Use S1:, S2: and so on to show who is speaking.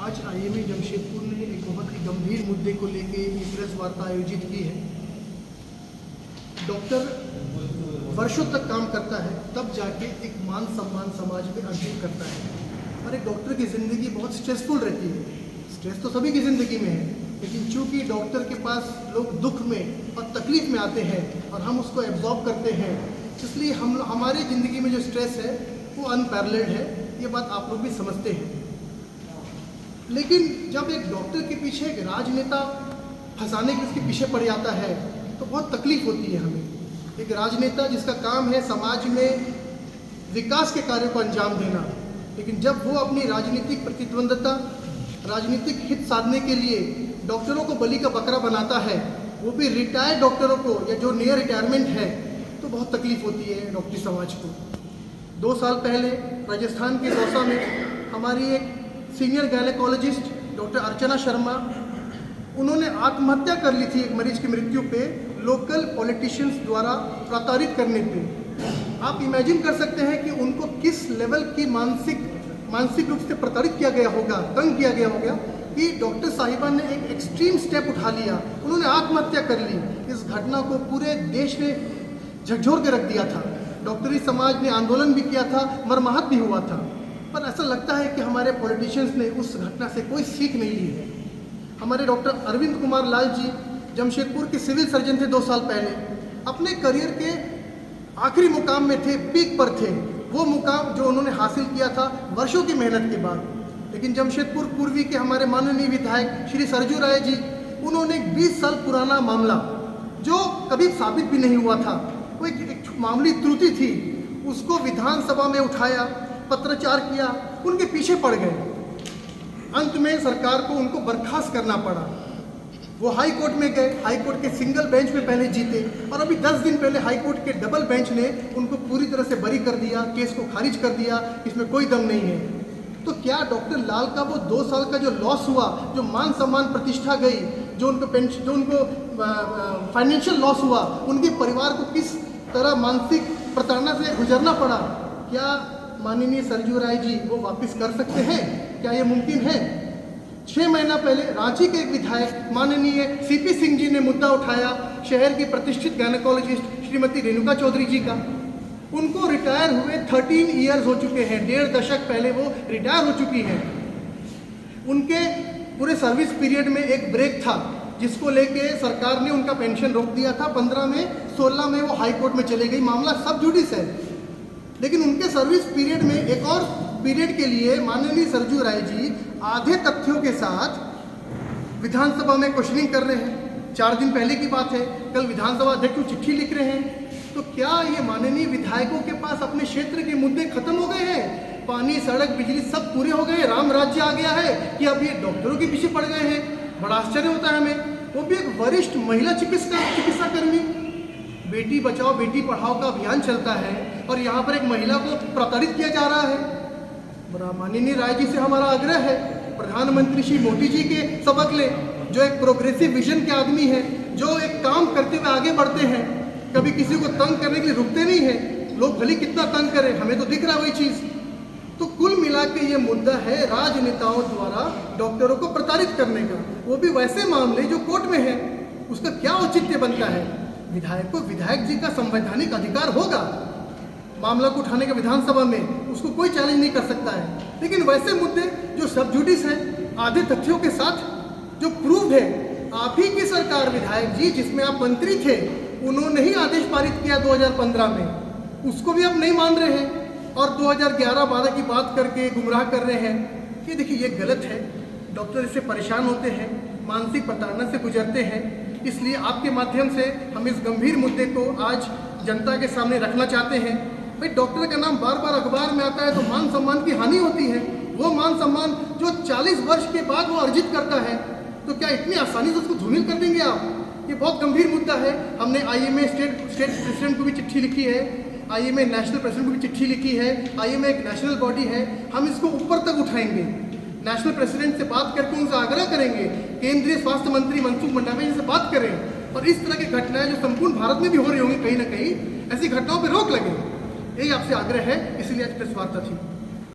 S1: आज आईएमए जमशेदपुर ने एक बहुत ही गंभीर मुद्दे को लेकर एक प्रेस वार्ता आयोजित की है। डॉक्टर वर्षों तक काम करता है, तब जाके एक मान सम्मान समाज में अर्जित करता है। और एक डॉक्टर की ज़िंदगी बहुत स्ट्रेसफुल रहती है। स्ट्रेस तो सभी की ज़िंदगी में है, लेकिन चूँकि डॉक्टर के पास लोग दुख में और तकलीफ में आते हैं और हम उसको एब्जॉर्ब करते हैं, इसलिए हमारी ज़िंदगी में जो स्ट्रेस है वो अनपैरेलल्ड है। ये बात आप लोग भी समझते हैं। लेकिन जब एक डॉक्टर के पीछे एक राजनेता फंसाने के उसके पीछे पड़ जाता है तो बहुत तकलीफ होती है हमें। एक राजनेता जिसका काम है समाज में विकास के कार्यों को अंजाम देना, लेकिन जब वो अपनी राजनीतिक प्रतिद्वंदता, राजनीतिक हित साधने के लिए डॉक्टरों को बलि का बकरा बनाता है, वो भी रिटायर्ड डॉक्टरों को या जो नियर रिटायरमेंट है, तो बहुत तकलीफ होती है डॉक्टरी समाज को। 2 साल पहले राजस्थान के दौसा में हमारी एक senior gynaecologist doctor Archana Sharma, उन्होंने आत्महत्या कर ली थी एक मरीज की मृत्यु पे लोकल पॉलिटिशियंस द्वारा प्रताड़ित करने पे। आप इमेजिन कर सकते हैं कि उनको किस लेवल की मानसिक रूप से प्रताड़ित किया गया होगा, तंग किया गया होगा कि डॉक्टर साहिबा ने एक एक्सट्रीम स्टेप उठा लिया, उन्होंने आत्महत्या कर ली। इस घटना को पूरे देश ने झकझोर के रख दिया था। डॉक्टरी समाज ने आंदोलन भी किया था, मरमाहत भी हुआ था। पर ऐसा लगता है कि हमारे पॉलिटिशियंस ने उस घटना से कोई सीख नहीं ली है। हमारे डॉक्टर अरविंद कुमार लाल जी जमशेदपुर के सिविल सर्जन थे 2 साल पहले, अपने करियर के आखिरी मुकाम में थे, पीक पर थे। वो मुकाम जो उन्होंने हासिल किया था वर्षों की मेहनत के बाद। लेकिन जमशेदपुर पूर्वी के हमारे माननीय विधायक श्री सरजू राय जी, उन्होंने 20 साल पुराना मामला जो कभी साबित भी नहीं हुआ था, वो एक मामूली त्रुटि थी, उसको विधानसभा में उठाया, पत्रचार किया, उनके पीछे पड़ गए। अंत में सरकार को उनको बर्खास्त करना पड़ा। वो हाई कोर्ट में गए, हाई कोर्ट के सिंगल बेंच में पहले जीते और अभी 10 दिन पहले हाई कोर्ट के डबल बेंच ने उनको पूरी तरह से बरी कर दिया, केस को खारिज कर दिया, इसमें कोई दम नहीं है। तो क्या डॉक्टर लाल का वो 2 साल का जो लॉस हुआ, जो मान सम्मान प्रतिष्ठा गई, जो उनको पेंशन, जो उनको फाइनेंशियल लॉस हुआ, उनके परिवार को किस तरह मानसिक प्रताड़ना से गुजरना पड़ा, क्या माननीय सरजू राय जी वो वापस कर सकते हैं? क्या ये मुमकिन है? 6 महीना पहले रांची के एक विधायक माननीय सीपी सिंह जी ने मुद्दा उठाया शहर की प्रतिष्ठित गायनेकोलॉजिस्ट श्रीमती रेणुका चौधरी जी का। उनको रिटायर हुए 13 ईयर्स हो चुके हैं, 1.5 दशक पहले वो रिटायर हो चुकी हैं। उनके पूरे सर्विस पीरियड में एक ब्रेक था, जिसको लेके सरकार ने उनका पेंशन रोक दिया था। 15 में 16 में वो हाई कोर्ट में चले गई, मामला सब जुडिस है। लेकिन उनके सर्विस पीरियड में एक और पीरियड के लिए माननीय सरजू राय जी आधे तथ्यों के साथ विधानसभा में क्वेश्चनिंग कर रहे हैं। 4 दिन पहले की बात है, कल विधानसभा अध्यक्ष को चिट्ठी लिख रहे हैं। तो क्या ये माननीय विधायकों के पास अपने क्षेत्र के मुद्दे खत्म हो गए हैं? पानी, सड़क, बिजली सब पूरे हो गए, राम राज्य आ गया है कि अब ये डॉक्टरों के पीछे पड़ गए हैं? बड़ा आश्चर्य होता है हमें। वो भी एक वरिष्ठ महिला चिकित्सा कर्मी। बेटी बचाओ बेटी पढ़ाओ का अभियान चलता है और यहाँ पर एक महिला को प्रताड़ित किया जा रहा है। बड़ा माननीय राय जी से हमारा आग्रह है, प्रधानमंत्री श्री मोदी जी के सबक ले, जो एक प्रोग्रेसिव विजन के आदमी है, जो एक काम करते हुए आगे बढ़ते हैं, कभी किसी को तंग करने के लिए रुकते नहीं हैं। लोग भले कितना तंग करें, हमें तो दिख रहा है वही चीज़। तो कुल मिला के ये मुद्दा है राजनेताओं द्वारा डॉक्टरों को प्रताड़ित करने का, वो भी वैसे मामले जो कोर्ट में है। उसका क्या औचित्य बनता है? विधायक जी का संवैधानिक अधिकार होगा मामला को उठाने का विधानसभा में, उसको कोई चैलेंज नहीं कर सकता है। लेकिन वैसे मुद्दे जो सब जुडिस हैं, आधे तथ्यों के साथ जो प्रूव है, आप ही की सरकार विधायक जी जिसमें आप मंत्री थे, उन्होंने ही आदेश पारित किया 2015 में, उसको भी आप नहीं मान रहे हैं और 2011-12 की बात करके गुमराह कर रहे हैं। ये देखिए, ये गलत है। डॉक्टर इससे परेशान होते हैं, मानसिक प्रताड़ना से गुजरते हैं। इसलिए आपके माध्यम से हम इस गंभीर मुद्दे को आज जनता के सामने रखना चाहते हैं। भाई, डॉक्टर का नाम बार बार अखबार में आता है तो मान सम्मान की हानि होती है। वो मान सम्मान जो 40 वर्ष के बाद वो अर्जित करता है, तो क्या इतनी आसानी से उसको धूमिल कर देंगे आप? ये बहुत गंभीर मुद्दा है। हमने आईएमए स्टेट प्रेसिडेंट को भी चिट्ठी लिखी है, आईएमए नेशनल प्रेसिडेंट को भी चिट्ठी लिखी है। आईएमए एक नेशनल बॉडी है, हम इसको ऊपर तक उठाएंगे। नेशनल प्रेसिडेंट से बात करके उनसे आग्रह करेंगे, केंद्रीय स्वास्थ्य मंत्री मनसुख मंडाविया जी से बात करें और इस तरह की घटनाएं जो संपूर्ण भारत में भी हो रही होंगी, कहीं ना कहीं ऐसी घटनाओं पर रोक लगे। यही आपसे आग्रह है, इसलिए आज प्रेस वार्ता थी।